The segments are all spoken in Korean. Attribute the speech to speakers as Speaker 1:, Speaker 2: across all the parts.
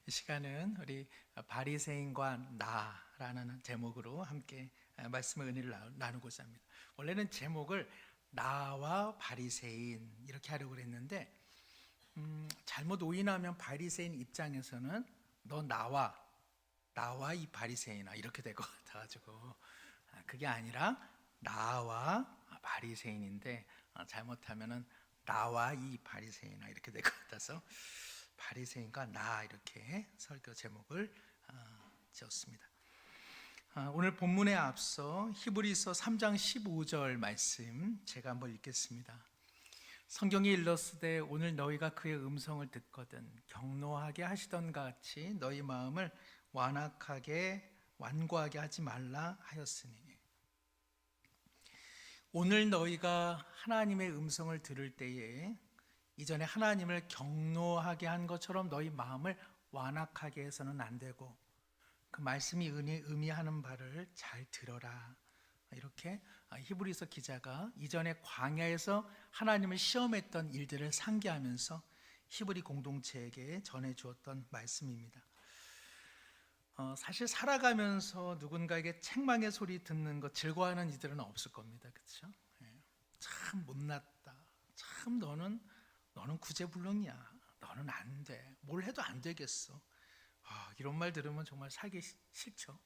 Speaker 1: 이 시간은 우리 바리새인과 나라는 제목으로 함께 말씀의 은혜를 나누고자 합니다. 원래는 제목을 나와 바리새인 이렇게 하려고 했는데 잘못 오인하면 바리새인 입장에서는 너 나와 이 바리새인아 이렇게 될 것 같아가지고 그게 아니라 나와 바리새인인데 잘못하면은 나와 이 바리새인아 이렇게 될 것 같아서 바리새인과 나 이렇게 설교 제목을 지었습니다. 오늘 본문에 앞서 히브리서 3장 15절 말씀 제가 한번 읽겠습니다. 성경이 일렀으되 오늘 너희가 그의 음성을 듣거든 경노하게 하시던 같이 너희 마음을 완고하게 하지 말라 하였으니. 오늘 너희가 하나님의 음성을 들을 때에 이전에 하나님을 경노하게 한 것처럼 너희 마음을 완악하게 해서는 안 되고 그 말씀이 의미하는 바를 잘 들어라. 이렇게 히브리서 기자가 이전에 광야에서 하나님을 시험했던 일들을 상기하면서 히브리 공동체에게 전해주었던 말씀입니다. 사실 살아가면서 누군가에게 책망의 소리 듣는 거 즐거워하는 이들은 없을 겁니다. 그렇죠? 참 못났다. 참 너는 구제불능이야. 너는 안 돼. 뭘 해도 안 되겠어. 이런 말 들으면 정말 살기 싫죠.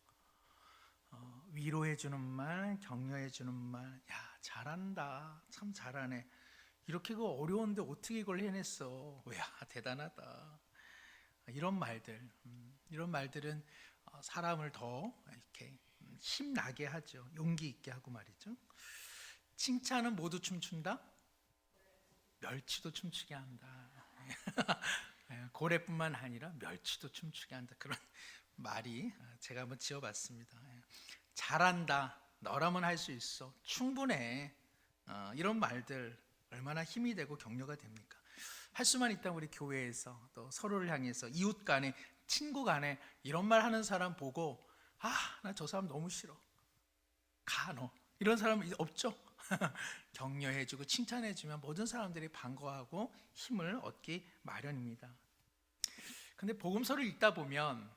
Speaker 1: 위로해주는 말, 격려해주는 말, 야 잘한다, 참 잘하네. 이렇게 어려운데 어떻게 이걸 해냈어? 야 대단하다. 이런 말들은 사람을 더 이렇게 힘나게 하죠. 용기 있게 하고 말이죠. 칭찬은 모두 춤춘다? 멸치도 춤추게 한다. 고래뿐만 아니라 멸치도 춤추게 한다. 그런 말이 제가 한번 지어봤습니다. 잘한다. 너라면 할 수 있어. 충분해. 이런 말들 얼마나 힘이 되고 격려가 됩니까? 할 수만 있다면 우리 교회에서 또 서로를 향해서 이웃 간에 친구 간에 이런 말 하는 사람 보고 나 저 사람 너무 싫어. 가 너. 이런 사람 없죠? 격려해주고 칭찬해주면 모든 사람들이 반가워하고 힘을 얻기 마련입니다. 근데 복음서를 읽다 보면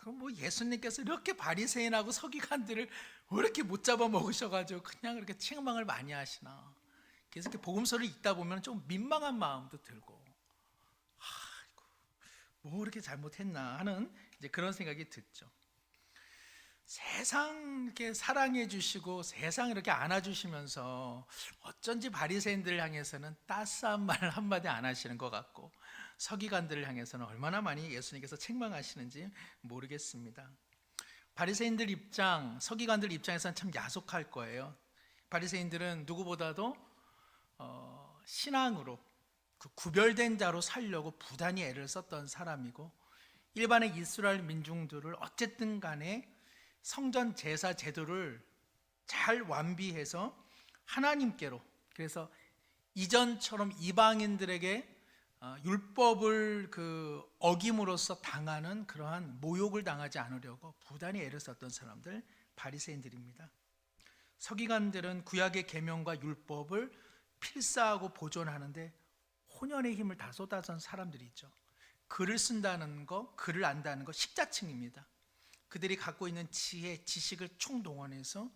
Speaker 1: 그럼 뭐 예수님께서 이렇게 바리새인하고 서기관들을 왜 이렇게 못 잡아 먹으셔가지고 그냥 그렇게 책망을 많이 하시나. 그래서 이렇게 복음서를 읽다 보면 좀 민망한 마음도 들고 뭐 이렇게 잘못했나 하는 이제 그런 생각이 듣죠. 세상 이렇게 사랑해 주시고 세상 이렇게 안아주시면서 어쩐지 바리새인들을 향해서는 따스한 말 한마디 안 하시는 것 같고 서기관들을 향해서는 얼마나 많이 예수님께서 책망하시는지 모르겠습니다. 바리새인들 입장, 서기관들 입장에서는 참 야속할 거예요. 바리새인들은 누구보다도 신앙으로 그 구별된 자로 살려고 부단히 애를 썼던 사람이고 일반의 이스라엘 민중들을 어쨌든 간에 성전 제사 제도를 잘 완비해서 하나님께로, 그래서 이전처럼 이방인들에게 율법을 어김으로써 당하는 그러한 모욕을 당하지 않으려고 부단히 애를 썼던 사람들 바리새인들입니다. 서기관들은 구약의 계명과 율법을 필사하고 보존하는데 혼연의 힘을 다 쏟아선 사람들이죠. 글을 쓴다는 거, 글을 안다는 거 식자층입니다. 그들이 갖고 있는 지혜, 지식을 총동원해서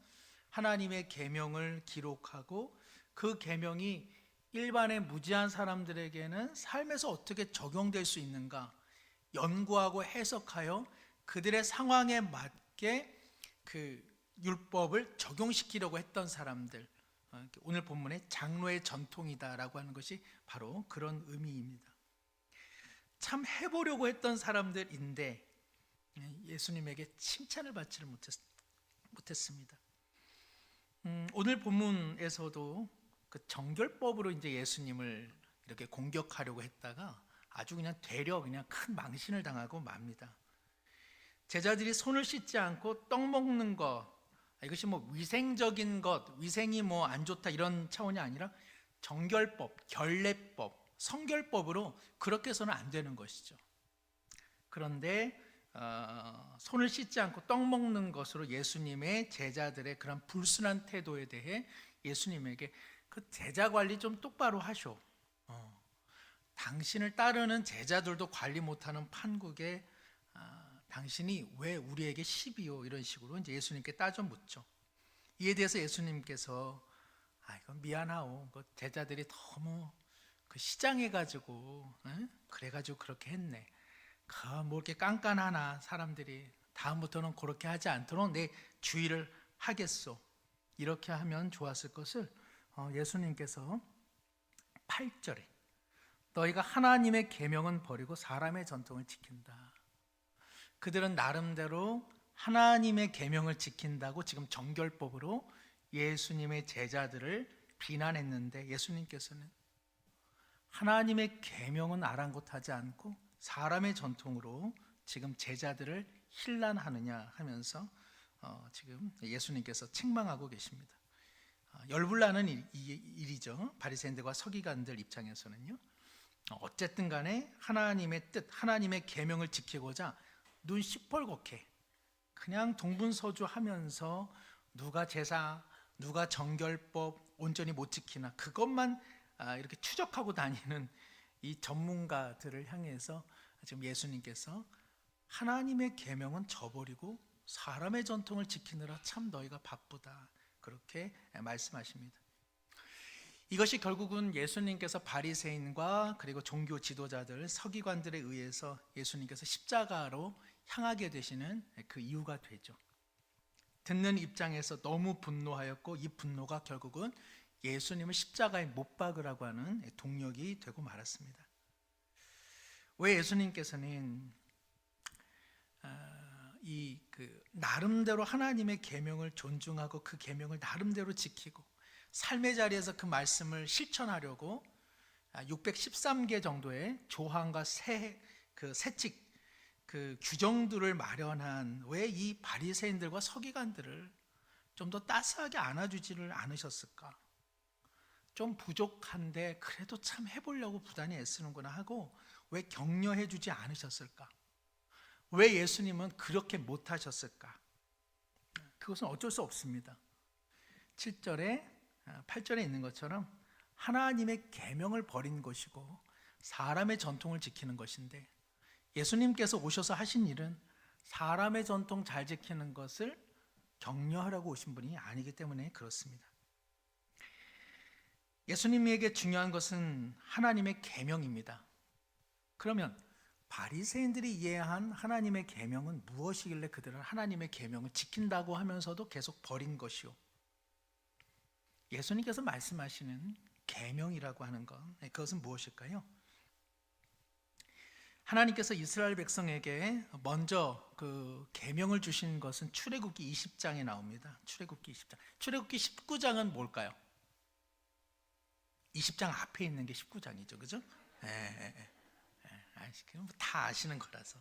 Speaker 1: 하나님의 계명을 기록하고 그 계명이 일반의 무지한 사람들에게는 삶에서 어떻게 적용될 수 있는가 연구하고 해석하여 그들의 상황에 맞게 그 율법을 적용시키려고 했던 사람들, 오늘 본문에 장로의 전통이다라고 하는 것이 바로 그런 의미입니다. 참 해보려고 했던 사람들인데 예수님에게 칭찬을 받지를 못했습니다. 오늘 본문에서도 그 정결법으로 이제 예수님을 이렇게 공격하려고 했다가 아주 그냥 되려 그냥 큰 망신을 당하고 맙니다. 제자들이 손을 씻지 않고 떡 먹는 것, 이것이 뭐 위생적인 것, 위생이 뭐 안 좋다 이런 차원이 아니라 정결법, 결례법, 성결법으로 그렇게 해서는 안 되는 것이죠. 그런데 손을 씻지 않고 떡 먹는 것으로 예수님의 제자들의 그런 불순한 태도에 대해 예수님에게 그 제자 관리 좀 똑바로 하쇼. 당신을 따르는 제자들도 관리 못하는 판국에 당신이 왜 우리에게 시비요? 이런 식으로 이제 예수님께 따져 묻죠. 이에 대해서 예수님께서 이건 미안하오. 그 제자들이 너무 그 시장해가지고 그래가지고 그렇게 했네. 뭐 이렇게 깐깐하나 사람들이 다음부터는 그렇게 하지 않도록 내 주의를 하겠소. 이렇게 하면 좋았을 것을 예수님께서 8절에 너희가 하나님의 계명은 버리고 사람의 전통을 지킨다. 그들은 나름대로 하나님의 계명을 지킨다고 지금 정결법으로 예수님의 제자들을 비난했는데 예수님께서는 하나님의 계명은 아랑곳하지 않고 사람의 전통으로 지금 제자들을 힐난하느냐 하면서 지금 예수님께서 책망하고 계십니다. 열불나는 일이죠. 바리새인들과 서기관들 입장에서는요. 어쨌든 간에 하나님의 뜻, 하나님의 계명을 지키고자 눈 시뻘겋게 그냥 동분서주하면서 누가 제사, 누가 정결법 온전히 못 지키나 그것만 이렇게 추적하고 다니는 이 전문가들을 향해서 지금 예수님께서 하나님의 계명은 저버리고 사람의 전통을 지키느라 참 너희가 바쁘다. 그렇게 말씀하십니다. 이것이 결국은 예수님께서 바리새인과 그리고 종교 지도자들, 서기관들에 의해서 예수님께서 십자가로 향하게 되시는 그 이유가 되죠. 듣는 입장에서 너무 분노하였고 이 분노가 결국은 예수님을 십자가에 못 박으라고 하는 동력이 되고 말았습니다. 왜 예수님께서는 나름대로 하나님의 계명을 존중하고 그 계명을 나름대로 지키고 삶의 자리에서 그 말씀을 실천하려고 613개 정도의 조항과 세칙 그 규정들을 마련한 왜 이 바리새인들과 서기관들을 좀 더 따스하게 안아주지를 않으셨을까? 좀 부족한데 그래도 참 해보려고 부단히 애쓰는구나 하고 왜 격려해주지 않으셨을까? 왜 예수님은 그렇게 못하셨을까? 그것은 어쩔 수 없습니다. 7절에 8절에 있는 것처럼 하나님의 계명을 버린 것이고 사람의 전통을 지키는 것인데 예수님께서 오셔서 하신 일은 사람의 전통 잘 지키는 것을 격려하라고 오신 분이 아니기 때문에 그렇습니다. 예수님에게 중요한 것은 하나님의 계명입니다. 그러면 바리새인들이 이해한 하나님의 계명은 무엇이길래 그들은 하나님의 계명을 지킨다고 하면서도 계속 버린 것이요? 예수님께서 말씀하시는 계명이라고 하는 것, 그것은 무엇일까요? 하나님께서 이스라엘 백성에게 먼저 그 계명을 주신 것은 출애굽기 20장에 나옵니다. 출애굽기 20장. 출애굽기 19장은 뭘까요? 20장 앞에 있는 게 19장이죠. 그죠? 다 아시는 거라서.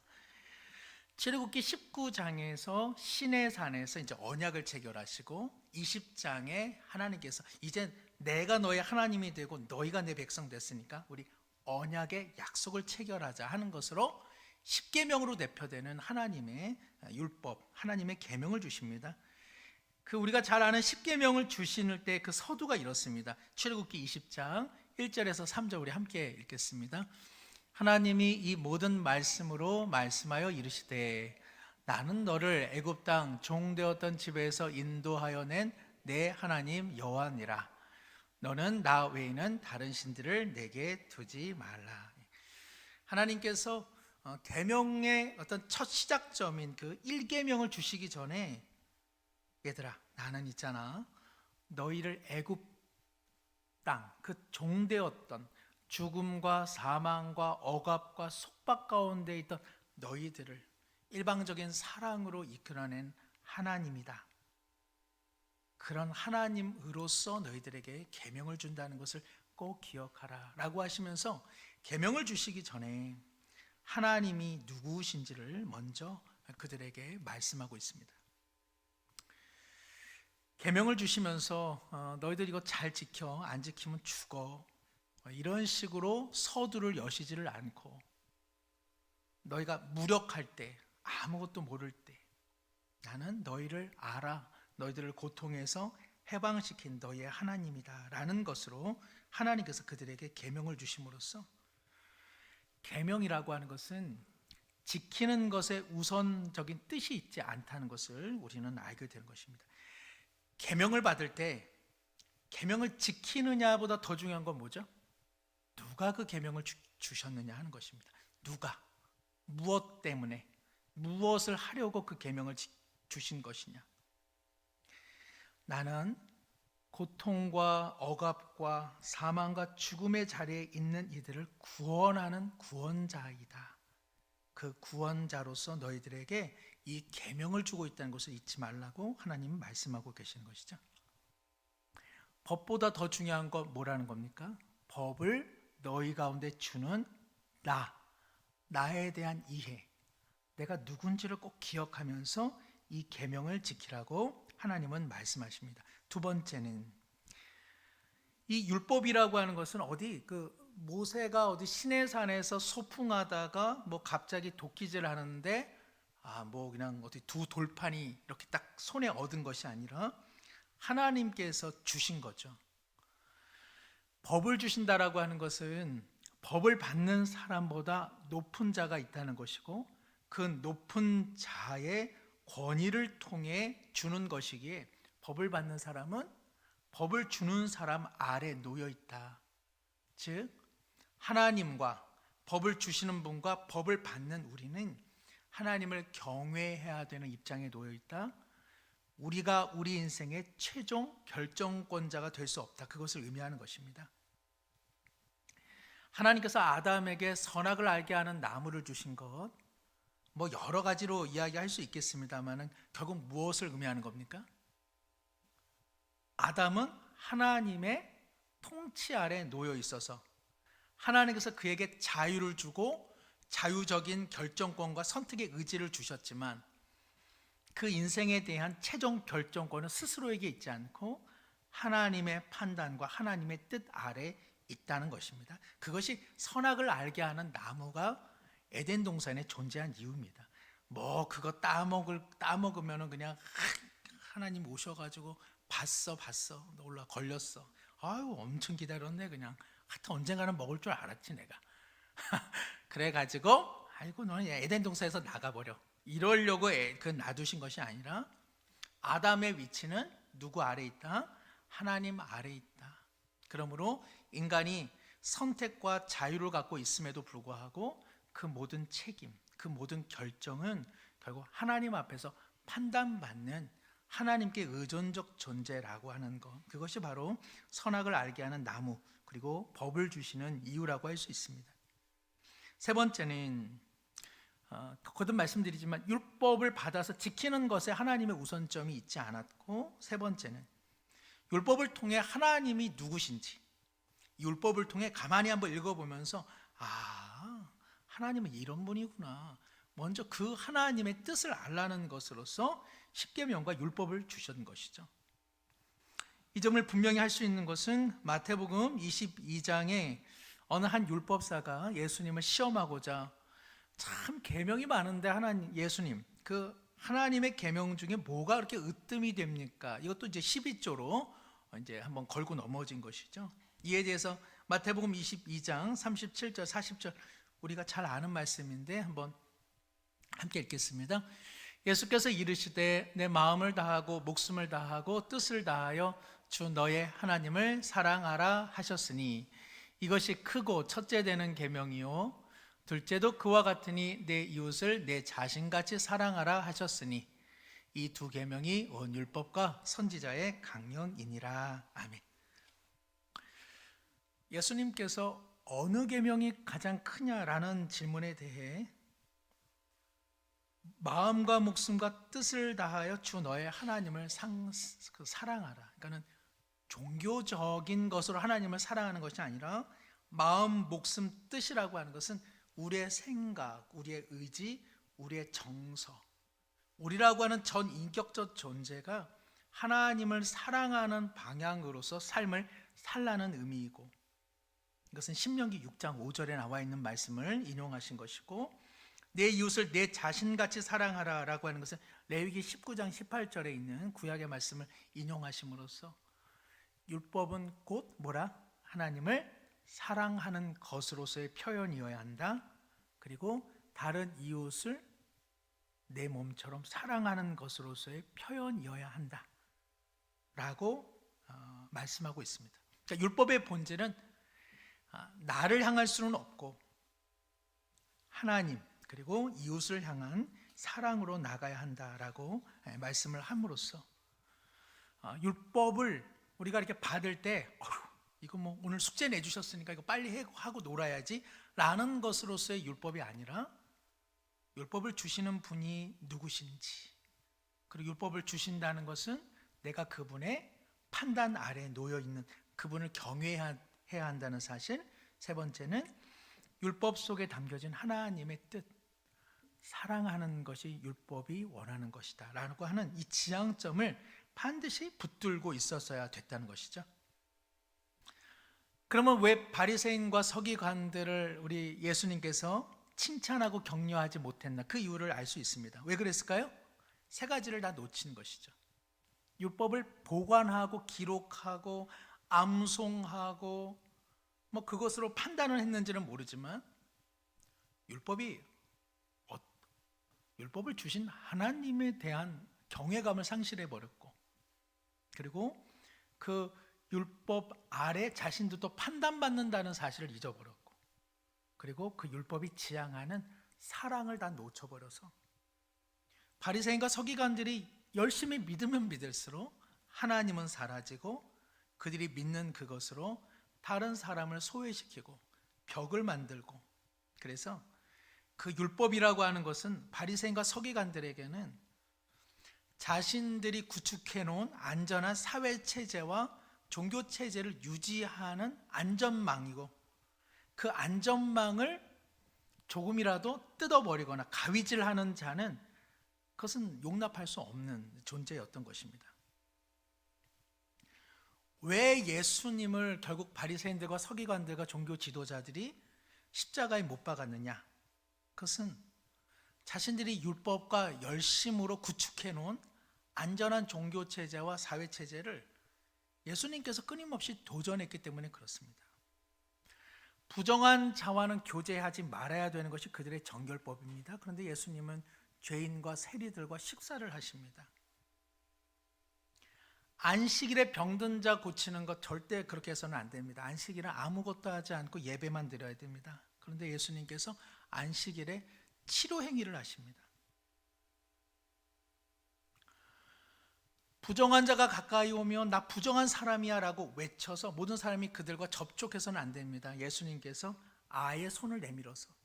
Speaker 1: 출애굽기 19장에서 시내산에서 이제 언약을 체결하시고 20장에 하나님께서 이제 내가 너의 하나님이 되고 너희가 내 백성 됐으니까 우리 언약의 약속을 체결하자 하는 것으로 십계명으로 대표되는 하나님의 율법, 하나님의 계명을 주십니다. 그 우리가 잘 아는 십계명을 주실 때 그 서두가 이렇습니다. 출애굽기 20장 1절에서 3절 우리 함께 읽겠습니다. 하나님이 이 모든 말씀으로 말씀하여 이르시되 나는 너를 애굽 땅 종되었던 집에서 인도하여 낸 내 하나님 여호와니라. 너는 나 외에는 다른 신들을 내게 두지 말라. 하나님께서 계명의 어떤 첫 시작점인 그 1계명을 주시기 전에 얘들아 나는 있잖아 너희를 애굽 땅 그 종되었던 죽음과 사망과 억압과 속박 가운데 있던 너희들을 일방적인 사랑으로 이끌어낸 하나님이다. 그런 하나님으로서 너희들에게 계명을 준다는 것을 꼭 기억하라 라고 하시면서 계명을 주시기 전에 하나님이 누구신지를 먼저 그들에게 말씀하고 있습니다. 계명을 주시면서 너희들 이거 잘 지켜 안 지키면 죽어 이런 식으로 서두를 여시지를 않고 너희가 무력할 때 아무것도 모를 때 나는 너희를 알아 너희들을 고통에서 해방시킨 너희의 하나님이다 라는 것으로 하나님께서 그들에게 계명을 주심으로써 계명이라고 하는 것은 지키는 것에 우선적인 뜻이 있지 않다는 것을 우리는 알게 되는 것입니다. 계명을 받을 때 계명을 지키느냐보다 더 중요한 건 뭐죠? 누가 그 계명을 주셨느냐 하는 것입니다. 누가, 무엇 때문에, 무엇을 하려고 그 계명을 주신 것이냐. 나는 고통과 억압과 사망과 죽음의 자리에 있는 이들을 구원하는 구원자이다. 그 구원자로서 너희들에게 이 계명을 주고 있다는 것을 잊지 말라고 하나님은 말씀하고 계시는 것이죠. 법보다 더 중요한 건 뭐라는 겁니까? 법을 너희 가운데 주는 나에 대한 이해, 내가 누군지를 꼭 기억하면서 이 계명을 지키라고 하나님은 말씀하십니다. 두 번째는 이 율법이라고 하는 것은 모세가 어디 시내산에서 소풍하다가 갑자기 도끼질을 하는데 그냥 어디 두 돌판이 이렇게 딱 손에 얻은 것이 아니라 하나님께서 주신 거죠. 법을 주신다라고 하는 것은 법을 받는 사람보다 높은 자가 있다는 것이고 그 높은 자의 권위를 통해 주는 것이기에 법을 받는 사람은 법을 주는 사람 아래 놓여 있다. 즉 하나님과 법을 주시는 분과 법을 받는 우리는 하나님을 경외해야 되는 입장에 놓여 있다. 우리가 우리 인생의 최종 결정권자가 될 수 없다. 그것을 의미하는 것입니다. 하나님께서 아담에게 선악을 알게 하는 나무를 주신 것, 여러 가지로 이야기할 수 있겠습니다만 결국 무엇을 의미하는 겁니까? 아담은 하나님의 통치 아래 놓여 있어서 하나님께서 그에게 자유를 주고 자유적인 결정권과 선택의 의지를 주셨지만 그 인생에 대한 최종 결정권은 스스로에게 있지 않고 하나님의 판단과 하나님의 뜻 아래 있다는 것입니다. 그것이 선악을 알게 하는 나무가 에덴 동산에 존재한 이유입니다. 그거 따먹으면 그냥 하나님 오셔가지고 봤어 올라 걸렸어. 엄청 기다렸네. 그냥 하여튼 언젠가는 먹을 줄 알았지 내가. 그래가지고 너는 에덴 동산에서 나가버려. 이러려고 놔두신 것이 아니라 아담의 위치는 누구 아래 있다? 하나님 아래 있다. 그러므로 인간이 선택과 자유를 갖고 있음에도 불구하고 그 모든 책임, 그 모든 결정은 결국 하나님 앞에서 판단받는 하나님께 의존적 존재라고 하는 것, 그것이 바로 선악을 알게 하는 나무 그리고 법을 주시는 이유라고 할 수 있습니다. 세 번째는 거듭 말씀드리지만 율법을 받아서 지키는 것에 하나님의 우선점이 있지 않았고, 세 번째는 율법을 통해 하나님이 누구신지 율법을 통해 가만히 한번 읽어보면서 하나님은 이런 분이구나, 먼저 그 하나님의 뜻을 알라는 것으로서 십계명과 율법을 주신 것이죠. 이 점을 분명히 할 수 있는 것은 마태복음 22장에 어느 한 율법사가 예수님을 시험하고자 참 계명이 많은데 예수님 그 하나님의 계명 중에 뭐가 그렇게 으뜸이 됩니까? 이것도 이제 12조로 이제 한번 걸고 넘어진 것이죠. 이에 대해서 마태복음 22장 37절 40절 우리가 잘 아는 말씀인데 한번 함께 읽겠습니다. 예수께서 이르시되 내 마음을 다하고 목숨을 다하고 뜻을 다하여 주 너의 하나님을 사랑하라 하셨으니 이것이 크고 첫째 되는 계명이요 둘째도 그와 같으니 내 이웃을 내 자신같이 사랑하라 하셨으니 이 두 계명이 온 율법과 선지자의 강령이니라. 아멘. 예수님께서 어느 계명이 가장 크냐라는 질문에 대해 마음과 목숨과 뜻을 다하여 주 너의 하나님을 사랑하라. 그러니까는 종교적인 것으로 하나님을 사랑하는 것이 아니라 마음, 목숨, 뜻이라고 하는 것은 우리의 생각, 우리의 의지, 우리의 정서, 우리라고 하는 전 인격적 존재가 하나님을 사랑하는 방향으로서 삶을 살라는 의미이고, 이것은 신명기 6장 5절에 나와 있는 말씀을 인용하신 것이고, 내 이웃을 내 자신같이 사랑하라 라고 하는 것은 레위기 19장 18절에 있는 구약의 말씀을 인용하심으로써 율법은 곧 하나님을 사랑하는 것으로서의 표현이어야 한다. 그리고 다른 이웃을 내 몸처럼 사랑하는 것으로서의 표현이어야 한다 라고 말씀하고 있습니다. 그러니까 율법의 본질은 나를 향할 수는 없고 하나님 그리고 이웃을 향한 사랑으로 나가야 한다라고 말씀을 함으로써 율법을 우리가 이렇게 받을 때 이거 뭐 오늘 숙제 내주셨으니까 이거 빨리 하고 놀아야지 라는 것으로서의 율법이 아니라 율법을 주시는 분이 누구신지, 그리고 율법을 주신다는 것은 내가 그분의 판단 아래에 놓여 있는 그분을 경외해야 한다는 사실. 세 번째는 율법 속에 담겨진 하나님의 뜻, 사랑하는 것이 율법이 원하는 것이다 라고 하는 이 지향점을 반드시 붙들고 있었어야 됐다는 것이죠. 그러면 왜 바리새인과 서기관들을 우리 예수님께서 칭찬하고 격려하지 못했나? 그 이유를 알 수 있습니다. 왜 그랬을까요? 세 가지를 다 놓친 것이죠. 율법을 보관하고 기록하고 암송하고 뭐 그것으로 판단을 했는지는 모르지만 율법을 주신 하나님에 대한 경외감을 상실해 버렸고, 그리고 그 율법 아래 자신도 또 판단받는다는 사실을 잊어버렸고, 그리고 그 율법이 지향하는 사랑을 다 놓쳐버려서 바리새인과 서기관들이 열심히 믿으면 믿을수록 하나님은 사라지고 그들이 믿는 그것으로 다른 사람을 소외시키고 벽을 만들고, 그래서 그 율법이라고 하는 것은 바리새인과 서기관들에게는 자신들이 구축해 놓은 안전한 사회 체제와 종교 체제를 유지하는 안전망이고, 그 안전망을 조금이라도 뜯어버리거나 가위질하는 자는 그것은 용납할 수 없는 존재였던 것입니다. 왜 예수님을 결국 바리새인들과 서기관들과 종교 지도자들이 십자가에 못 박았느냐? 그것은 자신들이 율법과 열심으로 구축해 놓은 안전한 종교 체제와 사회 체제를 예수님께서 끊임없이 도전했기 때문에 그렇습니다. 부정한 자와는 교제하지 말아야 되는 것이 그들의 정결법입니다. 그런데 예수님은 죄인과 세리들과 식사를 하십니다. 안식일에 병든 자 고치는 것 절대 그렇게 해서는 안 됩니다. 안식일은 아무것도 하지 않고 예배만 드려야 됩니다. 그런데 예수님께서 안식일에 치료 행위를 하십니다. 부정한 자가 가까이 오면 나 부정한 사람이야 라고 외쳐서 모든 사람이 그들과 접촉해서는 안 됩니다. 예수님께서 아예 손을 내밀어서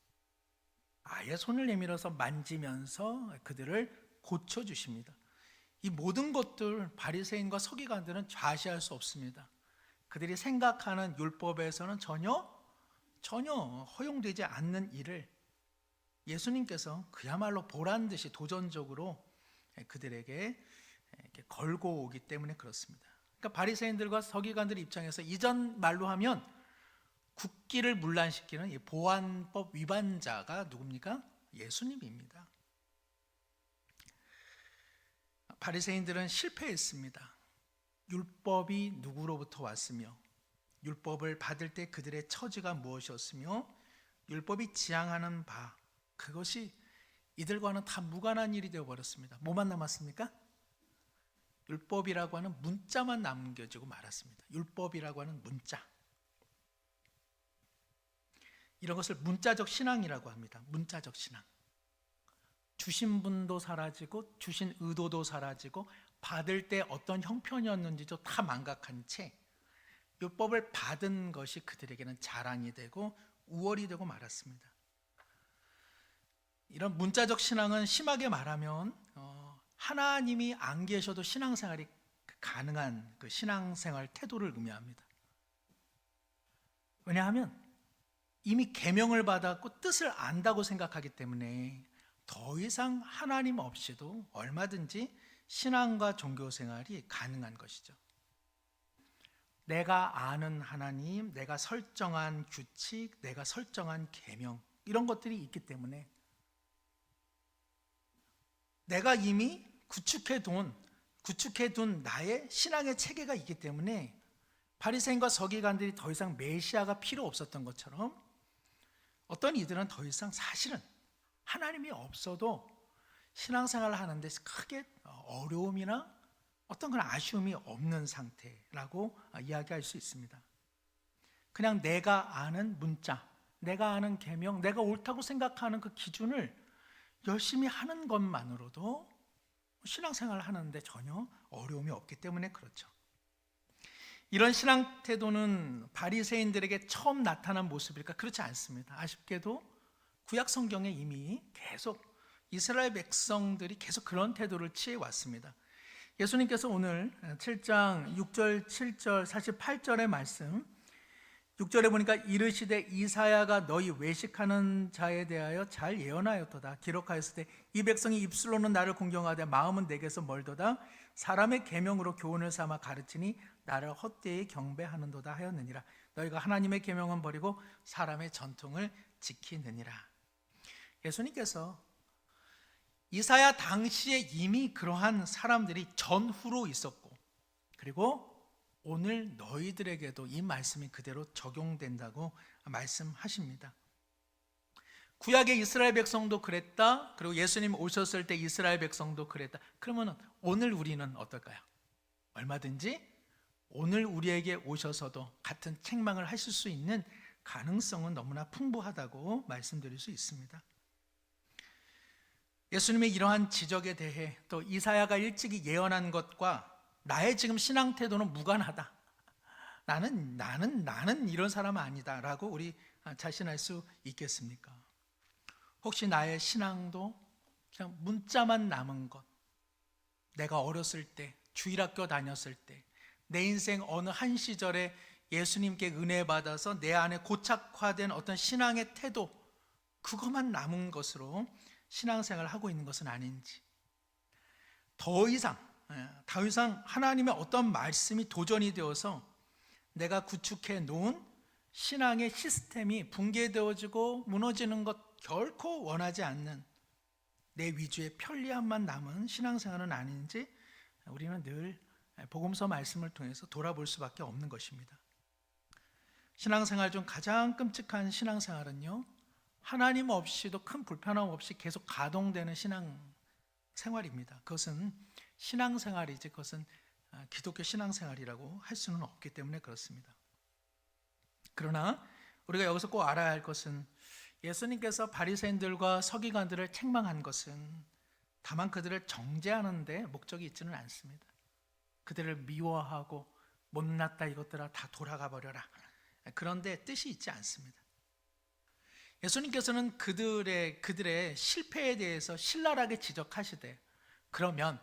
Speaker 1: 만지면서 그들을 고쳐주십니다. 이 모든 것들 바리새인과 서기관들은 좌시할 수 없습니다. 그들이 생각하는 율법에서는 전혀 허용되지 않는 일을 예수님께서 그야말로 보란듯이 도전적으로 그들에게 이렇게 걸고 오기 때문에 그렇습니다. 그러니까 바리새인들과 서기관들의 입장에서 이전 말로 하면 국기를 문란시키는 이 보안법 위반자가 누굽니까? 예수님입니다. 바리새인들은 실패했습니다. 율법이 누구로부터 왔으며 율법을 받을 때 그들의 처지가 무엇이었으며 율법이 지향하는 바, 그것이 이들과는 다 무관한 일이 되어버렸습니다. 뭐만 남았습니까? 율법이라고 하는 문자만 남겨지고 말았습니다. 율법이라고 하는 문자, 이런 것을 문자적 신앙이라고 합니다. 문자적 신앙. 주신 분도 사라지고 주신 의도도 사라지고 받을 때 어떤 형편이었는지도 다 망각한 채 율법을 받은 것이 그들에게는 자랑이 되고 우월이 되고 말았습니다. 이런 문자적 신앙은 심하게 말하면 하나님이 안 계셔도 신앙생활이 가능한 그 신앙생활 태도를 의미합니다. 왜냐하면 이미 계명을 받았고 뜻을 안다고 생각하기 때문에 더 이상 하나님 없이도 얼마든지 신앙과 종교생활이 가능한 것이죠. 내가 아는 하나님, 내가 설정한 규칙, 내가 설정한 계명, 이런 것들이 있기 때문에 내가 이미 구축해둔 나의 신앙의 체계가 있기 때문에 바리새인과 서기관들이 더 이상 메시아가 필요 없었던 것처럼 어떤 이들은 더 이상 사실은 하나님이 없어도 신앙생활을 하는데 크게 어려움이나 어떤 그런 아쉬움이 없는 상태라고 이야기할 수 있습니다. 그냥 내가 아는 문자, 내가 아는 계명, 내가 옳다고 생각하는 그 기준을 열심히 하는 것만으로도 신앙생활을 하는데 전혀 어려움이 없기 때문에 그렇죠. 이런 신앙 태도는 바리새인들에게 처음 나타난 모습일까? 그렇지 않습니다. 아쉽게도 구약 성경에 이미 계속 이스라엘 백성들이 계속 그런 태도를 취해 왔습니다. 예수님께서 오늘 7장 6절, 7절, 사실 8절의 말씀 6절에 보니까 이르시되 이사야가 너희 외식하는 자에 대하여 잘 예언하였도다. 기록하였을 때 이 백성이 입술로는 나를 공경하되 마음은 내게서 멀도다. 사람의 계명으로 교훈을 삼아 가르치니 나를 헛되이 경배하는도다 하였느니라. 너희가 하나님의 계명은 버리고 사람의 전통을 지키느니라. 예수님께서 이사야 당시에 이미 그러한 사람들이 전후로 있었고, 그리고 오늘 너희들에게도 이 말씀이 그대로 적용된다고 말씀하십니다. 구약의 이스라엘 백성도 그랬다. 그리고 예수님 오셨을 때 이스라엘 백성도 그랬다. 그러면 오늘 우리는 어떨까요? 얼마든지 오늘 우리에게 오셔서도 같은 책망을 하실 수 있는 가능성은 너무나 풍부하다고 말씀드릴 수 있습니다. 예수님의 이러한 지적에 대해 또 이사야가 일찍이 예언한 것과 나의 지금 신앙 태도는 무관하다. 나는 이런 사람은 아니다라고 우리 자신할 수 있겠습니까? 혹시 나의 신앙도 그냥 문자만 남은 것, 내가 어렸을 때 주일학교 다녔을 때 내 인생 어느 한 시절에 예수님께 은혜 받아서 내 안에 고착화된 어떤 신앙의 태도, 그것만 남은 것으로 신앙생활을 하고 있는 것은 아닌지, 더 이상 하나님의 어떤 말씀이 도전이 되어서 내가 구축해 놓은 신앙의 시스템이 붕괴되어지고 무너지는 것 결코 원하지 않는 내 위주의 편리함만 남은 신앙생활은 아닌지 우리는 늘 복음서 말씀을 통해서 돌아볼 수밖에 없는 것입니다. 신앙생활 중 가장 끔찍한 신앙생활은요, 하나님 없이도 큰 불편함 없이 계속 가동되는 신앙생활입니다. 그것은 신앙생활이지 그것은 기독교 신앙생활이라고 할 수는 없기 때문에 그렇습니다. 그러나 우리가 여기서 꼭 알아야 할 것은 예수님께서 바리새인들과 서기관들을 책망한 것은 다만 그들을 정죄하는 데 목적이 있지는 않습니다. 그들을 미워하고 못났다 이것들아 다 돌아가 버려라, 그런데 뜻이 있지 않습니다. 예수님께서는 그들의 실패에 대해서 신랄하게 지적하시되, 그러면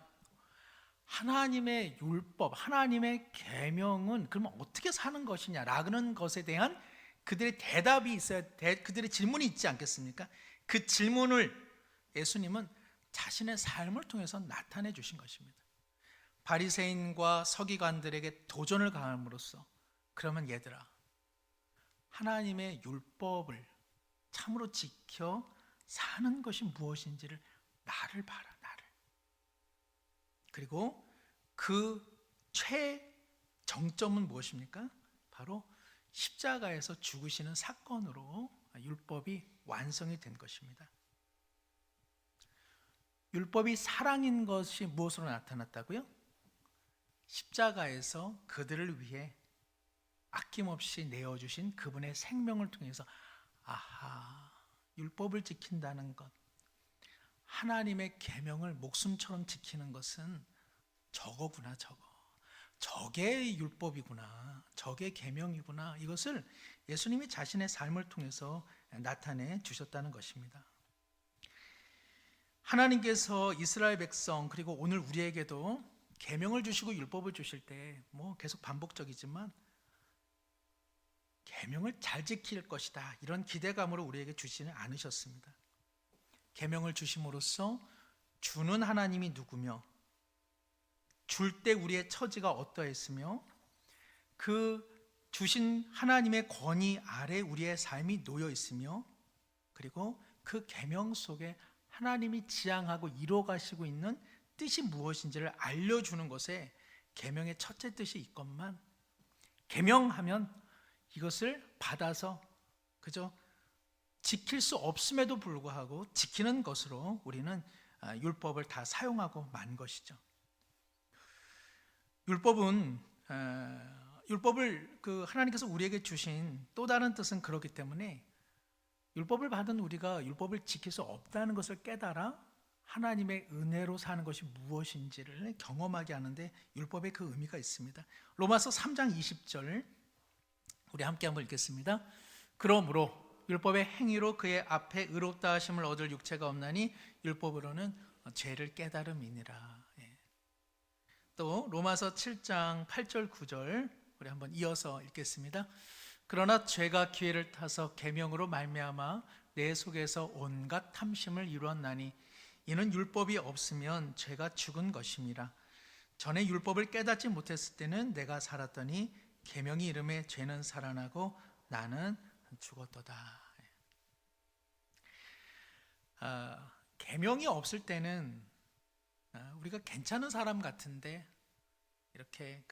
Speaker 1: 하나님의 율법, 하나님의 계명은 그러면 어떻게 사는 것이냐라는 것에 대한 그들의 대답이 있어야 그들의 질문이 있지 않겠습니까? 그 질문을 예수님은 자신의 삶을 통해서 나타내 주신 것입니다. 바리새인과 서기관들에게 도전을 가함으로써, 그러면 얘들아, 하나님의 율법을 참으로 지켜 사는 것이 무엇인지를 나를 봐라, 나를. 그리고 그 최정점은 무엇입니까? 바로 십자가에서 죽으시는 사건으로 율법이 완성이 된 것입니다. 율법이 사랑인 것이 무엇으로 나타났다고요? 십자가에서 그들을 위해 아낌없이 내어주신 그분의 생명을 통해서, 아하, 율법을 지킨다는 것, 하나님의 계명을 목숨처럼 지키는 것은 저거구나, 저게 율법이구나, 저게 계명이구나, 이것을 예수님이 자신의 삶을 통해서 나타내 주셨다는 것입니다. 하나님께서 이스라엘 백성, 그리고 오늘 우리에게도 계명을 주시고 율법을 주실 때 계속 반복적이지만 계명을 잘 지킬 것이다, 이런 기대감으로 우리에게 주시는 않으셨습니다. 계명을 주심으로써 주는 하나님이 누구며, 줄 때 우리의 처지가 어떠했으며, 그 주신 하나님의 권위 아래 우리의 삶이 놓여 있으며, 그리고 그 계명 속에 하나님이 지향하고 이루어 가시고 있는 뜻이 무엇인지를 알려주는 것에 계명의 첫째 뜻이 있건만, 계명하면 이것을 받아서 그저 지킬 수 없음에도 불구하고 지키는 것으로 우리는 율법을 다 사용하고 만 것이죠. 율법을 하나님께서 우리에게 주신 또 다른 뜻은 그렇기 때문에 율법을 받은 우리가 율법을 지킬 수 없다는 것을 깨달아 하나님의 은혜로 사는 것이 무엇인지를 경험하게 하는데 율법의 그 의미가 있습니다. 로마서 3장 20절 우리 함께 한번 읽겠습니다. 그러므로 율법의 행위로 그의 앞에 의롭다 하심을 얻을 육체가 없나니 율법으로는 죄를 깨달음이니라. 또 로마서 7장 8절 9절 우리 한번 이어서 읽겠습니다. 그러나 죄가 기회를 타서 계명으로 말미암아 내 속에서 온갖 탐심을 이루었나니 이는 율법이 없으면 죄가 죽은 것임이라. 전에 율법을 깨닫지 못했을 때는 내가 살았더니 계명이 이름에 죄는 살아나고 나는 죽었도다. 계명이 없을 때는 우리가 괜찮은 사람 같은데 이렇게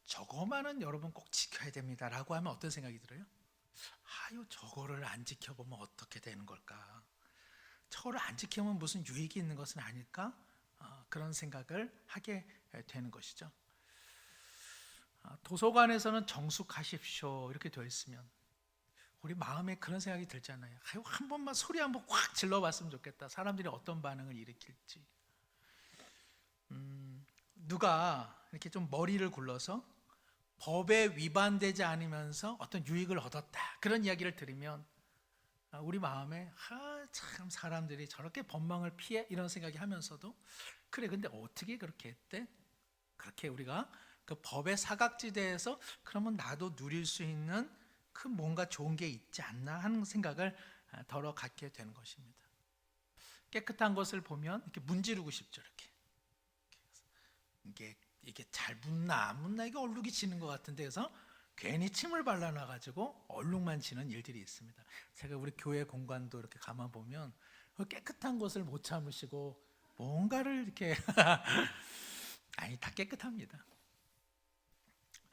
Speaker 1: 저거만은 여러분 꼭 지켜야 됩니다라고 하면 어떤 생각이 들어요? 저거를 안 지켜보면 어떻게 되는 걸까? 저거를 안 지키면 무슨 유익이 있는 것은 아닐까? 그런 생각을 하게 되는 것이죠. 도서관에서는 정숙하십시오 이렇게 되어 있으면 우리 마음에 그런 생각이 들잖아요. 한 번만 소리 한번 확 질러봤으면 좋겠다. 사람들이 어떤 반응을 일으킬지. 누가 이렇게 좀 머리를 굴러서 법에 위반되지 않으면서 어떤 유익을 얻었다 그런 이야기를 들으면 우리 마음에 참 사람들이 저렇게 법망을 피해 이런 생각이 하면서도 그래 근데 어떻게 그렇게 했대? 그렇게 우리가 그 법의 사각지대에서 그러면 나도 누릴 수 있는 그 뭔가 좋은 게 있지 않나 하는 생각을 덜어 갖게 되는 것입니다. 깨끗한 것을 보면 이렇게 문지르고 싶죠. 이게 잘 묻나 안 묻나 이게 얼룩이 지는 것 같은데 그래서 괜히 침을 발라놔 가지고 얼룩만 지는 일들이 있습니다. 제가 우리 교회 공간도 이렇게 가만 보면 깨끗한 것을 못 참으시고 뭔가를 이렇게 아니 다 깨끗합니다.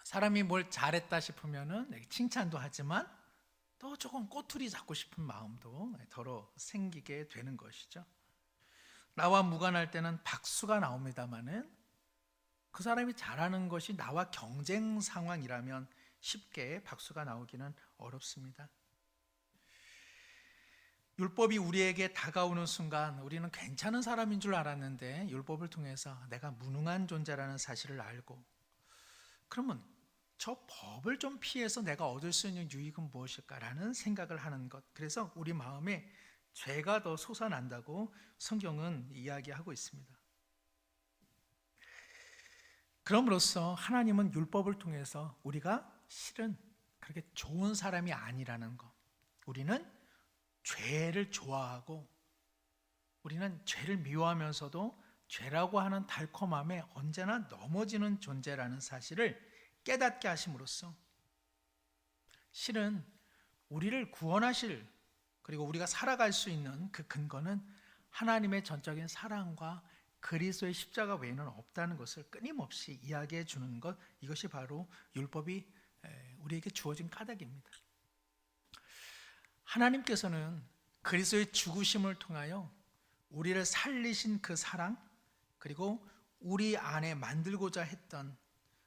Speaker 1: 사람이 뭘 잘했다 싶으면은 칭찬도 하지만 또 조금 꼬투리 잡고 싶은 마음도 덜어 생기게 되는 것이죠. 나와 무관할 때는 박수가 나옵니다마는 그 사람이 잘하는 것이 나와 경쟁 상황이라면 쉽게 박수가 나오기는 어렵습니다. 율법이 우리에게 다가오는 순간 우리는 괜찮은 사람인 줄 알았는데 율법을 통해서 내가 무능한 존재라는 사실을 알고 그러면 저 법을 좀 피해서 내가 얻을 수 있는 유익은 무엇일까라는 생각을 하는 것. 그래서 우리 마음에 죄가 더 솟아난다고 성경은 이야기하고 있습니다. 그럼으로써 하나님은 율법을 통해서 우리가 실은 그렇게 좋은 사람이 아니라는 것. 우리는 죄를 좋아하고 우리는 죄를 미워하면서도 죄라고 하는 달콤함에 언제나 넘어지는 존재라는 사실을 깨닫게 하심으로써 실은 우리를 구원하실 그리고 우리가 살아갈 수 있는 그 근거는 하나님의 전적인 사랑과 그리스도의 십자가 외에는 없다는 것을 끊임없이 이야기해 주는 것, 이것이 바로 율법이 우리에게 주어진 까닭입니다. 하나님께서는 그리스도의 죽으심을 통하여 우리를 살리신 그 사랑 그리고 우리 안에 만들고자 했던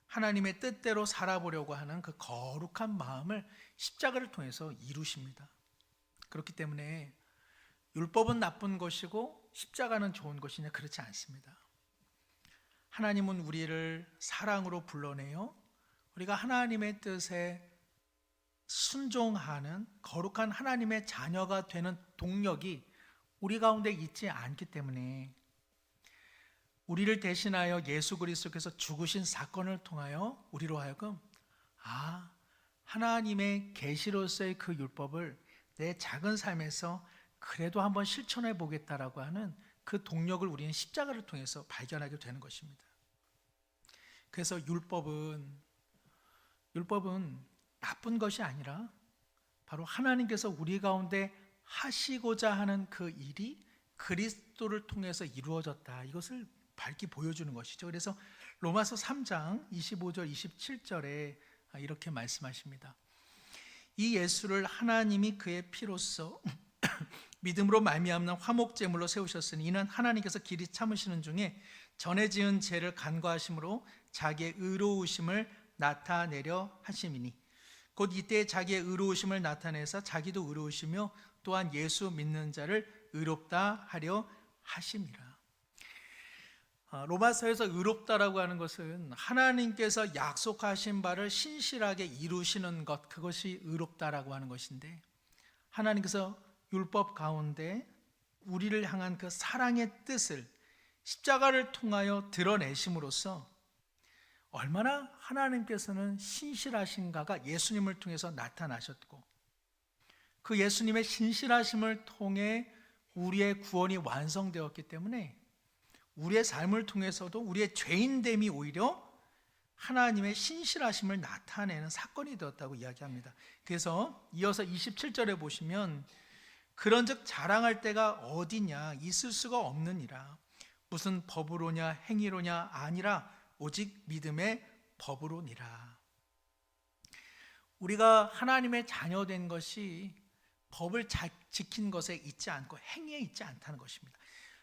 Speaker 1: 하나님의 뜻대로 살아보려고 하는 그 거룩한 마음을 십자가를 통해서 이루십니다. 그렇기 때문에 율법은 나쁜 것이고 십자가는 좋은 것이냐 그렇지 않습니다. 하나님은 우리를 사랑으로 불러내어 우리가 하나님의 뜻에 순종하는 거룩한 하나님의 자녀가 되는 동력이 우리 가운데 있지 않기 때문에 우리를 대신하여 예수 그리스도께서 죽으신 사건을 통하여 우리로 하여금 하나님의 계시로서의 그 율법을 내 작은 삶에서 그래도 한번 실천해 보겠다라고 하는 그 동력을 우리는 십자가를 통해서 발견하게 되는 것입니다. 그래서 율법은 나쁜 것이 아니라 바로 하나님께서 우리 가운데 하시고자 하는 그 일이 그리스도를 통해서 이루어졌다. 이것을 밝게 보여주는 것이죠. 그래서 로마서 3장 25절 27절에 이렇게 말씀하십니다. 이 예수를 하나님이 그의 피로써 믿음으로 말미암는 화목제물로 세우셨으니 이는 하나님께서 길이 참으시는 중에 전에 지은 죄를 간과하심으로 자기의 의로우심을 나타내려 하심이니 곧 이때 자기의 의로우심을 나타내서 자기도 의로우시며 또한 예수 믿는 자를 의롭다 하려 하심이라. 로마서에서 의롭다라고 하는 것은 하나님께서 약속하신 바를 신실하게 이루시는 것, 그것이 의롭다라고 하는 것인데, 하나님께서 율법 가운데 우리를 향한 그 사랑의 뜻을 십자가를 통하여 드러내심으로써 얼마나 하나님께서는 신실하신가가 예수님을 통해서 나타나셨고, 그 예수님의 신실하심을 통해 우리의 구원이 완성되었기 때문에 우리의 삶을 통해서도 우리의 죄인됨이 오히려 하나님의 신실하심을 나타내는 사건이 되었다고 이야기합니다. 그래서 이어서 27절에 보시면 그런즉 자랑할 때가 어디냐, 있을 수가 없느니라. 무슨 법으로냐 행위로냐 아니라 오직 믿음의 법으로니라. 우리가 하나님의 자녀된 것이 법을 지킨 것에 있지 않고 행위에 있지 않다는 것입니다.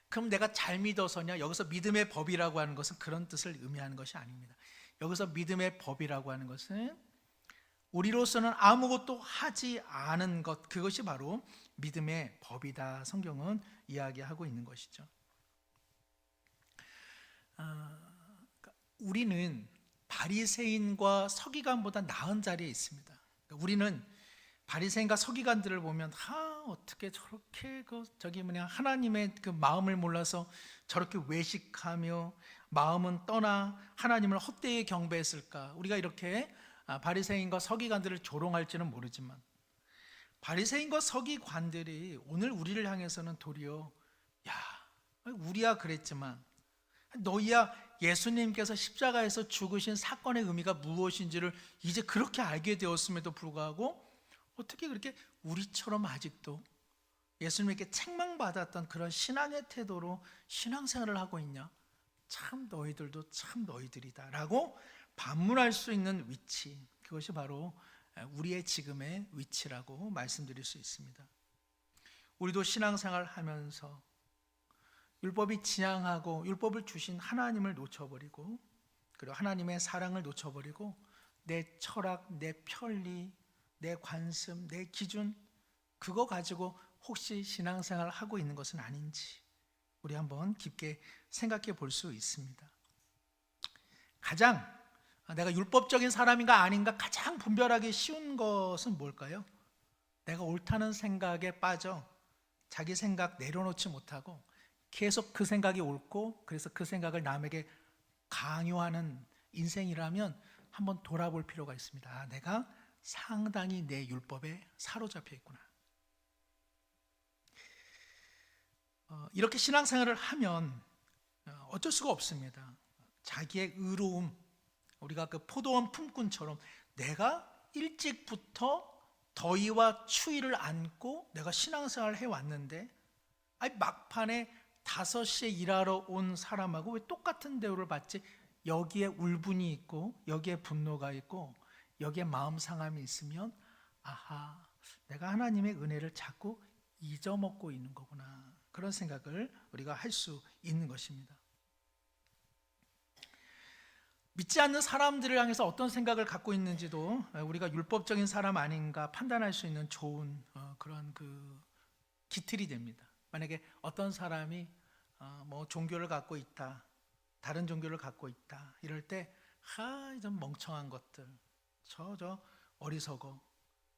Speaker 1: 그럼 내가 잘 믿어서냐? 여기서 믿음의 법이라고 하는 것은 그런 뜻을 의미하는 것이 아닙니다. 여기서 믿음의 법이라고 하는 것은 우리로서는 아무것도 하지 않은 것, 그것이 바로 믿음의 법이다. 성경은 이야기하고 있는 것이죠. 우리는 바리새인과 서기관보다 나은 자리에 있습니다. 우리는 바리새인과 서기관들을 보면 어떻게 저렇게 하나님의 그 마음을 몰라서 저렇게 외식하며 마음은 떠나 하나님을 헛되이 경배했을까? 우리가 이렇게 바리새인과 서기관들을 조롱할지는 모르지만 바리새인과 서기관들이 오늘 우리를 향해서는 도리어 우리야 그랬지만 너희야 예수님께서 십자가에서 죽으신 사건의 의미가 무엇인지를 이제 그렇게 알게 되었음에도 불구하고 어떻게 그렇게 우리처럼 아직도 예수님에게 책망받았던 그런 신앙의 태도로 신앙생활을 하고 있냐? 참 너희들도 참 너희들이다 라고 반문할 수 있는 위치, 그것이 바로 우리의 지금의 위치라고 말씀드릴 수 있습니다. 우리도 신앙생활 하면서 율법이 지향하고 율법을 주신 하나님을 놓쳐버리고, 그리고 하나님의 사랑을 놓쳐버리고 내 철학, 내 편리, 내 관습, 내 기준, 그거 가지고 혹시 신앙생활을 하고 있는 것은 아닌지 우리 한번 깊게 생각해 볼 수 있습니다. 가장 내가 율법적인 사람인가 아닌가 가장 분별하기 쉬운 것은 뭘까요? 내가 옳다는 생각에 빠져 자기 생각 내려놓지 못하고 계속 그 생각이 옳고 그래서 그 생각을 남에게 강요하는 인생이라면 한번 돌아볼 필요가 있습니다. 내가 상당히 내 율법에 사로잡혀 있구나. 이렇게 신앙생활을 하면 어쩔 수가 없습니다. 자기의 의로움, 우리가 그 포도원 품꾼처럼 내가 일찍부터 더위와 추위를 안고 내가 신앙생활을 해왔는데 막판에 5시에 일하러 온 사람하고 왜 똑같은 대우를 받지? 여기에 울분이 있고 여기에 분노가 있고 여기에 마음 상함이 있으면 내가 하나님의 은혜를 자꾸 잊어먹고 있는 거구나, 그런 생각을 우리가 할 수 있는 것입니다. 믿지 않는 사람들을 향해서 어떤 생각을 갖고 있는지도 우리가 율법적인 사람 아닌가 판단할 수 있는 좋은 그런 그 기틀이 됩니다. 만약에 어떤 사람이 종교를 갖고 있다, 다른 종교를 갖고 있다 이럴 때 좀 멍청한 것들, 저 어리석어,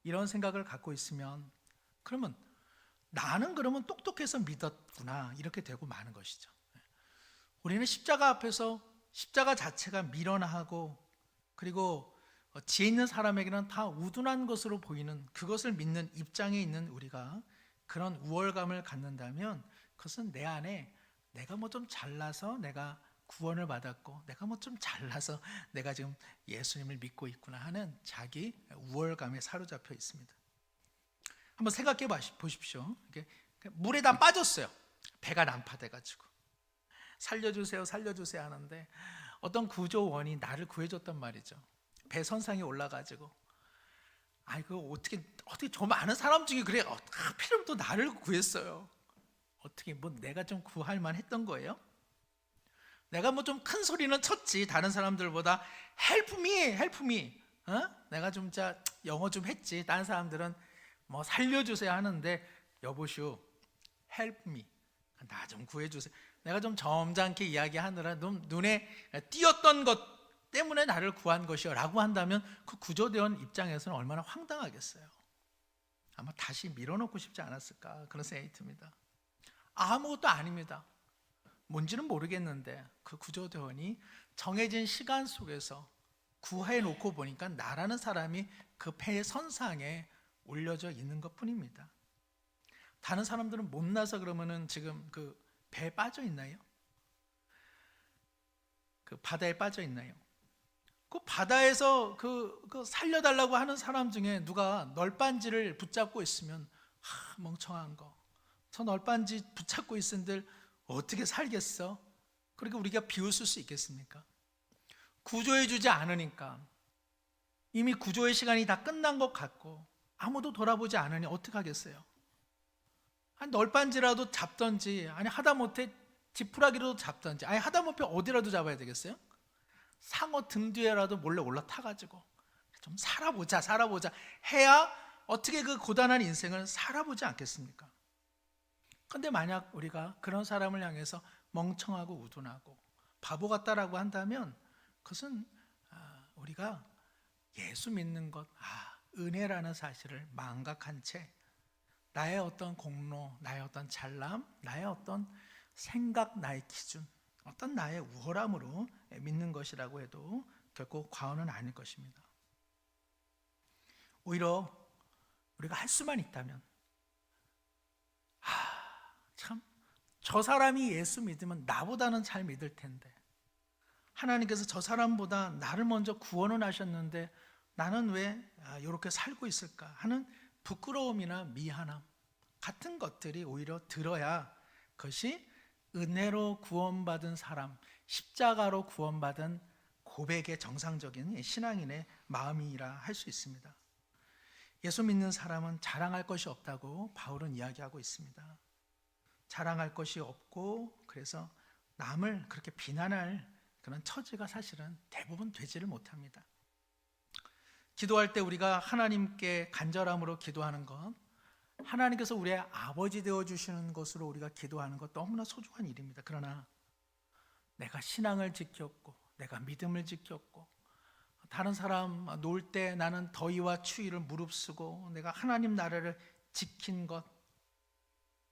Speaker 1: 이런 생각을 갖고 있으면 그러면 나는 그러면 똑똑해서 믿었구나, 이렇게 되고 마는 것이죠. 우리는 십자가 앞에서 십자가 자체가 미련하고 그리고 지혜 있는 사람에게는 다 우둔한 것으로 보이는 그것을 믿는 입장에 있는 우리가 그런 우월감을 갖는다면 그것은 내 안에 내가 좀 잘나서 내가 구원을 받았고 내가 좀 잘나서 내가 지금 예수님을 믿고 있구나 하는 자기 우월감에 사로잡혀 있습니다. 한번 생각해 보십시오. 물에 다 빠졌어요. 배가 난파돼가지고 살려주세요, 살려주세요 하는데 어떤 구조원이 나를 구해줬단 말이죠. 배 선상에 올라가지고 아이고 어떻게 저 많은 사람 중에 그래 하필이면 또 나를 구했어요. 어떻게 뭐 내가 좀 구할 만했던 거예요? 내가 뭐 좀 큰 소리는 쳤지 다른 사람들보다 help me, help me. 내가 좀 진짜 영어 좀 했지. 다른 사람들은 뭐 살려주세요 하는데 여보슈 help me, 나 좀 구해주세요. 내가 좀 점잖게 이야기하느라 눈에 띄었던 것 때문에 나를 구한 것이요 라고 한다면 그 구조대원 입장에서는 얼마나 황당하겠어요. 아마 다시 밀어넣고 싶지 않았을까 그런 생각이 듭니다. 아무것도 아닙니다. 뭔지는 모르겠는데 그 구조대원이 정해진 시간 속에서 구해놓고 보니까 나라는 사람이 그 배의 선상에 올려져 있는 것 뿐입니다. 다른 사람들은 못나서 그러면은 지금 그 배에 빠져 있나요? 그 바다에 빠져 있나요? 그 바다에서 그 살려달라고 하는 사람 중에 누가 널빤지를 붙잡고 있으면 멍청한 거, 저 널빤지 붙잡고 있은들 어떻게 살겠어? 그렇게 우리가 비웃을 수 있겠습니까? 구조해주지 않으니까 이미 구조의 시간이 다 끝난 것 같고 아무도 돌아보지 않으니 어떡하겠어요? 아니 널빤지라도 잡던지, 아니 하다못해 지푸라기라도 잡던지, 아니 하다못해 어디라도 잡아야 되겠어요? 상어 등 뒤에라도 몰래 올라타가지고 좀 살아보자 해야 어떻게 그 고단한 인생을 살아보지 않겠습니까? 근데 만약 우리가 그런 사람을 향해서 멍청하고 우둔하고 바보 같다라고 한다면 그것은 우리가 예수 믿는 것, 은혜라는 사실을 망각한 채 나의 어떤 공로, 나의 어떤 잘남, 나의 어떤 생각, 나의 기준, 어떤 나의 우월함으로 믿는 것이라고 해도 결코 과언은 아닐 것입니다. 오히려 우리가 할 수만 있다면 참 저 사람이 예수 믿으면 나보다는 잘 믿을 텐데 하나님께서 저 사람보다 나를 먼저 구원을 하셨는데 나는 왜 이렇게 살고 있을까 하는 부끄러움이나 미안함 같은 것들이 오히려 들어야 그것이 은혜로 구원받은 사람, 십자가로 구원받은 고백의 정상적인 신앙인의 마음이라 할 수 있습니다. 예수 믿는 사람은 자랑할 것이 없다고 바울은 이야기하고 있습니다. 자랑할 것이 없고 그래서 남을 그렇게 비난할 그런 처지가 사실은 대부분 되지를 못합니다. 기도할 때 우리가 하나님께 간절함으로 기도하는 것, 하나님께서 우리의 아버지 되어주시는 것으로 우리가 기도하는 것 너무나 소중한 일입니다. 그러나 내가 신앙을 지켰고 내가 믿음을 지켰고 다른 사람 놀 때 나는 더위와 추위를 무릅쓰고 내가 하나님 나라를 지킨 것,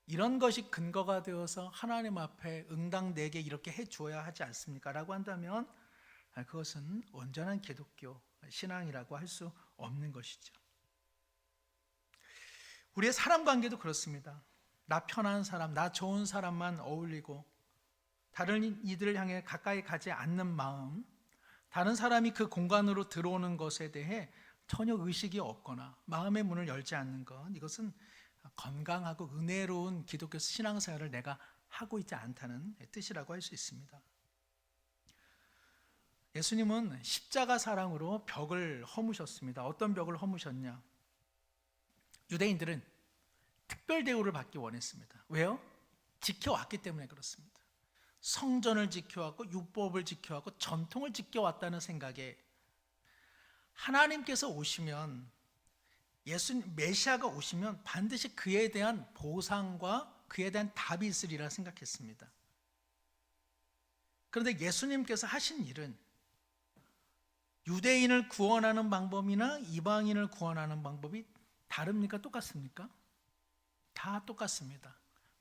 Speaker 1: 이런 것이 근거가 되어서 하나님 앞에 응당 내게 이렇게 해주어야 하지 않습니까? 라고 한다면 그것은 온전한 기독교 신앙이라고 할 수 없는 것이죠. 우리의 사람 관계도 그렇습니다. 나 편한 사람, 나 좋은 사람만 어울리고 다른 이들을 향해 가까이 가지 않는 마음, 다른 사람이 그 공간으로 들어오는 것에 대해 전혀 의식이 없거나 마음의 문을 열지 않는 것, 이것은 건강하고 은혜로운 기독교 신앙생활을 내가 하고 있지 않다는 뜻이라고 할 수 있습니다. 예수님은 십자가 사랑으로 벽을 허무셨습니다. 어떤 벽을 허무셨냐? 유대인들은 특별 대우를 받기 원했습니다. 왜요? 지켜왔기 때문에 그렇습니다. 성전을 지켜왔고 율법을 지켜왔고 전통을 지켜왔다는 생각에 하나님께서 오시면, 메시아가 오시면 반드시 그에 대한 보상과 그에 대한 답이 있으리라 생각했습니다. 그런데 예수님께서 하신 일은 유대인을 구원하는 방법이나 이방인을 구원하는 방법이 다릅니까? 똑같습니까? 다 똑같습니다.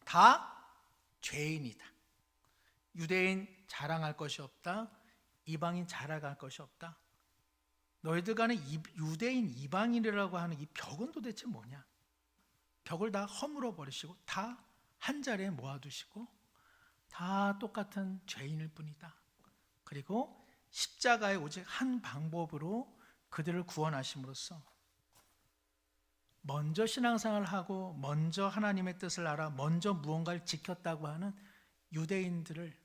Speaker 1: 다 죄인이다. 유대인 자랑할 것이 없다. 이방인 자랑할 것이 없다. 너희들 간에 유대인 이방인이라고 하는 이 벽은 도대체 뭐냐? 벽을 다 허물어 버리시고 다 한 자리에 모아두시고 다 똑같은 죄인일 뿐이다. 그리고 십자가의 오직 한 방법으로 그들을 구원하심으로써 먼저 신앙생활을 하고 먼저 하나님의 뜻을 알아 먼저 무언가를 지켰다고 하는 유대인들을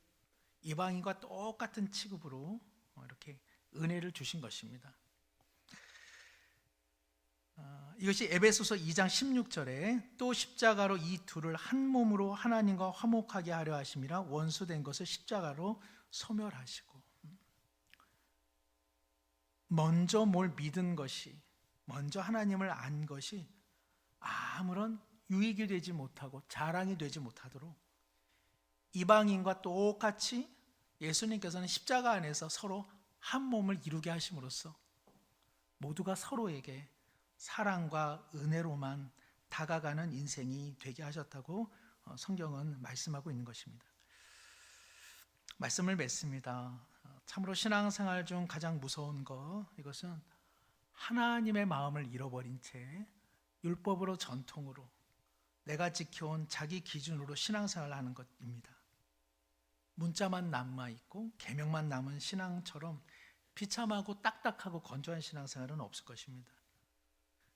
Speaker 1: 이방인과 똑같은 취급으로 이렇게 은혜를 주신 것입니다. 이것이 에베소서 2장 16절에 또 십자가로 이 둘을 한 몸으로 하나님과 화목하게 하려 하심이라 원수된 것을 십자가로 소멸하시고, 먼저 뭘 믿은 것이, 먼저 하나님을 안 것이 아무런 유익이 되지 못하고 자랑이 되지 못하도록 이방인과 똑같이 예수님께서는 십자가 안에서 서로 한 몸을 이루게 하심으로써 모두가 서로에게 사랑과 은혜로만 다가가는 인생이 되게 하셨다고 성경은 말씀하고 있는 것입니다. 말씀을 맺습니다. 참으로 신앙생활 중 가장 무서운 것, 이것은 하나님의 마음을 잃어버린 채 율법으로 전통으로 내가 지켜온 자기 기준으로 신앙생활을 하는 것입니다. 문자만 남아있고 계명만 남은 신앙처럼 비참하고 딱딱하고 건조한 신앙생활은 없을 것입니다.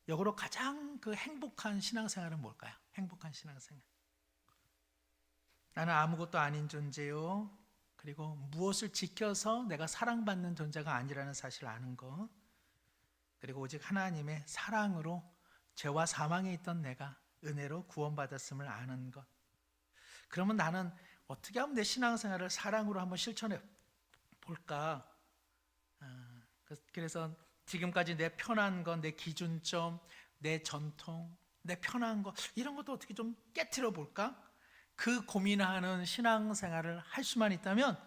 Speaker 1: 역으로 가장 행복한 신앙생활은 뭘까요? 행복한 신앙생활. 나는 아무것도 아닌 존재요, 그리고 무엇을 지켜서 내가 사랑받는 존재가 아니라는 사실을 아는 것, 그리고 오직 하나님의 사랑으로 죄와 사망에 있던 내가 은혜로 구원받았음을 아는 것. 그러면 나는 어떻게 하면 내 신앙생활을 사랑으로 한번 실천해 볼까? 그래서 지금까지 내 편한 것, 내 기준점, 내 전통, 내 편한 것, 이런 것도 어떻게 좀 깨트려 볼까? 그 고민하는 신앙생활을 할 수만 있다면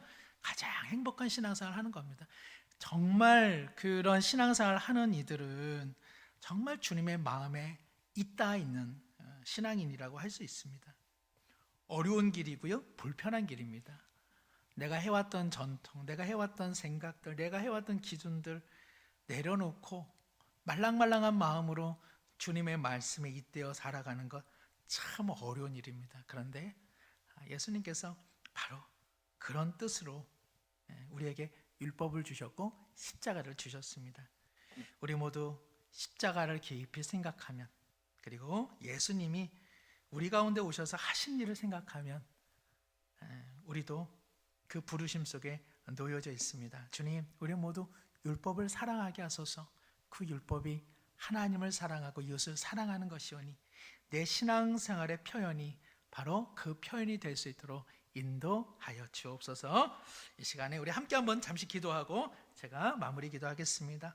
Speaker 1: 가장 행복한 신앙생활을 하는 겁니다. 정말 그런 신앙생활을 하는 이들은 정말 주님의 마음에 있다 있는 신앙인이라고 할 수 있습니다. 어려운 길이고요, 불편한 길입니다. 내가 해왔던 전통, 내가 해왔던 생각들, 내가 해왔던 기준들 내려놓고 말랑말랑한 마음으로 주님의 말씀에 잇대어 살아가는 것 참 어려운 일입니다. 그런데 예수님께서 바로 그런 뜻으로 우리에게 율법을 주셨고 십자가를 주셨습니다. 우리 모두 십자가를 깊이 생각하면, 그리고 예수님이 우리 가운데 오셔서 하신 일을 생각하면 우리도 그 부르심 속에 놓여져 있습니다. 주님, 우리 모두 율법을 사랑하게 하소서. 그 율법이 하나님을 사랑하고 이웃을 사랑하는 것이오니 내 신앙생활의 표현이 바로 그 표현이 될 수 있도록 인도하여 주옵소서. 이 시간에 우리 함께 한번 잠시 기도하고 제가 마무리 기도하겠습니다.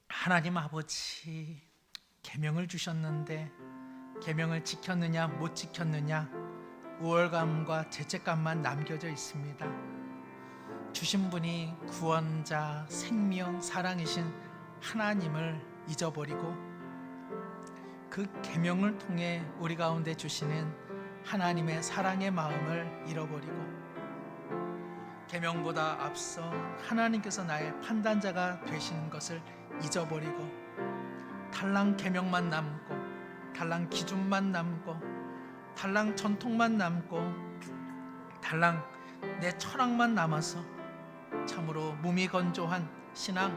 Speaker 1: 하나님 아버지, 계명을 주셨는데 계명을 지켰느냐 못 지켰느냐 우월감과 죄책감만 남겨져 있습니다. 주신 분이 구원자, 생명, 사랑이신 하나님을 잊어버리고 그 계명을 통해 우리 가운데 주시는 하나님의 사랑의 마음을 잃어버리고 계명보다 앞서 하나님께서 나의 판단자가 되시는 것을 잊어버리고 달랑 계명만 남고 달랑 기준만 남고 달랑 전통만 남고 달랑 내 철학만 남아서 참으로 몸이 건조한 신앙,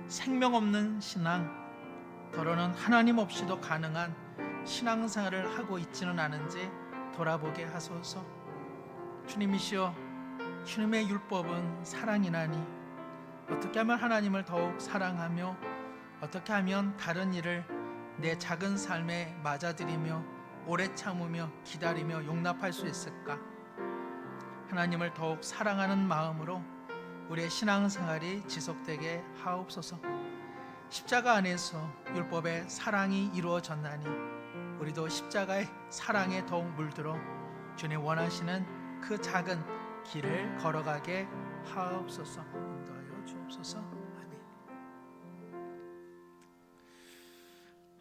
Speaker 1: 생명 없는 신앙, 더러는 하나님 없이도 가능한 신앙생활을 하고 있지는 않은지 돌아보게 하소서. 주님이시여, 주님의 율법은 사랑이나니 어떻게 하면 하나님을 더욱 사랑하며 어떻게 하면 다른 일을 내 작은 삶에 맞아들이며 오래 참으며 기다리며 용납할 수 있을까? 하나님을 더욱 사랑하는 마음으로 우리의 신앙생활이 지속되게 하옵소서. 십자가 안에서 율법의 사랑이 이루어졌나니 우리도 십자가의 사랑에 더욱 물들어 주님 원하시는 그 작은 길을 걸어가게 하옵소서. 인도하여 주옵소서. 아멘.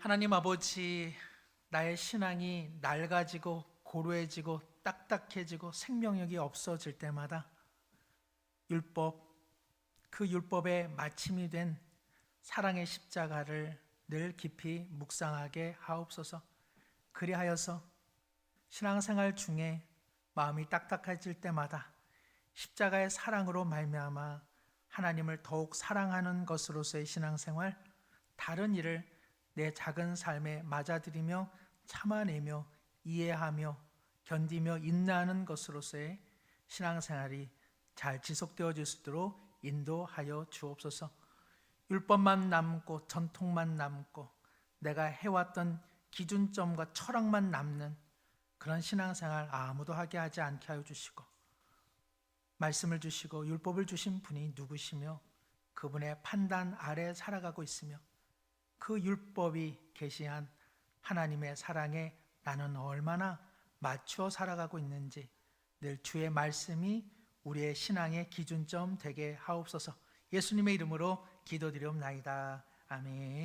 Speaker 1: 하나님 아버지, 나의 신앙이 낡아지고 고루해지고 딱딱해지고 생명력이 없어질 때마다 율법, 그 율법의 마침이 된 사랑의 십자가를 늘 깊이 묵상하게 하옵소서. 그리하여서 신앙생활 중에 마음이 딱딱해질 때마다 십자가의 사랑으로 말미암아 하나님을 더욱 사랑하는 것으로서의 신앙생활, 다른 일을 내 작은 삶에 맞아들이며 참아내며 이해하며 견디며 인내하는 것으로서의 신앙생활이 잘 지속되어질 수 있도록 인도하여 주옵소서. 율법만 남고 전통만 남고 내가 해왔던 기준점과 철학만 남는 그런 신앙생활 아무도 하게 하지 않게 하여 주시고, 말씀을 주시고 율법을 주신 분이 누구시며 그분의 판단 아래 살아가고 있으며 그 율법이 계시한 하나님의 사랑에 나는 얼마나 맞추어 살아가고 있는지 늘 주의 말씀이 우리의 신앙의 기준점 되게 하옵소서. 예수님의 이름으로 기도드리옵나이다. 아멘.